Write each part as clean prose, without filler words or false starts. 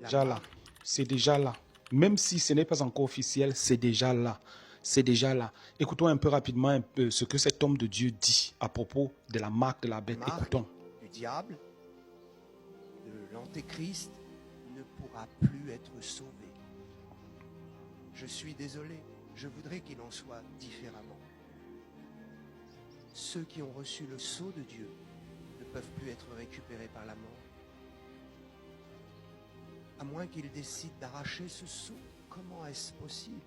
Déjà là, c'est déjà là. Même si ce n'est pas encore officiel, c'est déjà là. C'est déjà là. Écoutons un peu rapidement ce que cet homme de Dieu dit à propos de la marque de la bête. Écoutons. Du diable, de l'antéchrist, ne pourra plus être sauvé. Je suis désolé, je voudrais qu'il en soit différemment. Ceux qui ont reçu le sceau de Dieu ne peuvent plus être récupérés par la mort. À moins qu'ils décident d'arracher ce sceau, comment est-ce possible?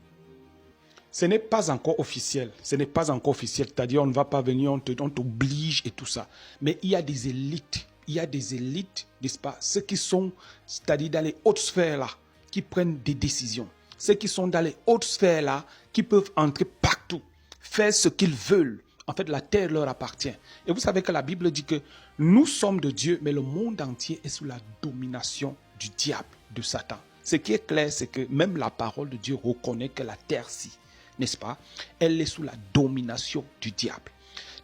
Ce n'est pas encore officiel. Ce n'est pas encore officiel. C'est-à-dire, on ne va pas venir, on t'oblige et tout ça. Mais il y a des élites. Il y a des élites, n'est-ce pas? Ceux qui sont, c'est-à-dire dans les hautes sphères là, qui prennent des décisions. Ceux qui sont dans les hautes sphères là, qui peuvent entrer partout, faire ce qu'ils veulent. En fait, la terre leur appartient. Et vous savez que la Bible dit que nous sommes de Dieu, mais le monde entier est sous la domination du diable, de Satan. Ce qui est clair, c'est que même la parole de Dieu reconnaît que la terre-ci, n'est-ce pas, elle est sous la domination du diable.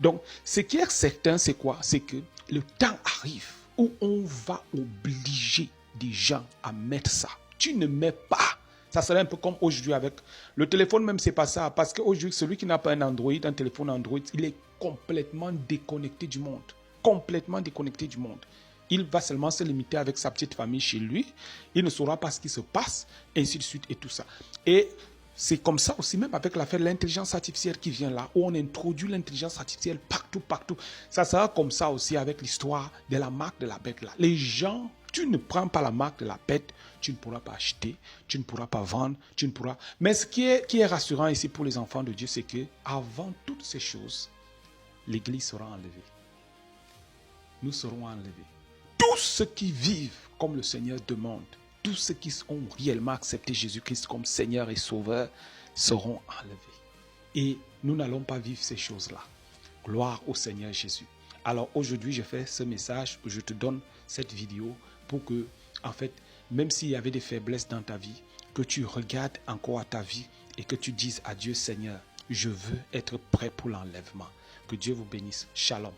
Donc, ce qui est certain, c'est quoi? C'est que le temps arrive où on va obliger des gens à mettre ça. Tu ne mets pas. Ça serait un peu comme aujourd'hui avec le téléphone, même c'est pas ça. Parce qu'aujourd'hui, celui qui n'a pas un Android, un téléphone Android, il est complètement déconnecté du monde. Complètement déconnecté du monde. Il va seulement se limiter avec sa petite famille chez lui. Il ne saura pas ce qui se passe, et ainsi de suite et tout ça. Et c'est comme ça aussi, même avec l'affaire de l'intelligence artificielle qui vient là, où on introduit l'intelligence artificielle partout, partout. Ça sera comme ça aussi avec l'histoire de la marque de la bête là. Les gens, tu ne prends pas la marque de la bête, tu ne pourras pas acheter, tu ne pourras pas vendre, tu ne pourras... Mais ce qui est rassurant ici pour les enfants de Dieu, c'est que avant toutes ces choses, l'Église sera enlevée. Nous serons enlevés. Tous ceux qui vivent comme le Seigneur demande, tous ceux qui ont réellement accepté Jésus-Christ comme Seigneur et Sauveur seront enlevés. Et nous n'allons pas vivre ces choses-là. Gloire au Seigneur Jésus. Alors aujourd'hui, je fais ce message, je te donne cette vidéo pour que, en fait, même s'il y avait des faiblesses dans ta vie, que tu regardes encore à ta vie et que tu dises à Dieu, Seigneur, je veux être prêt pour l'enlèvement. Que Dieu vous bénisse. Shalom.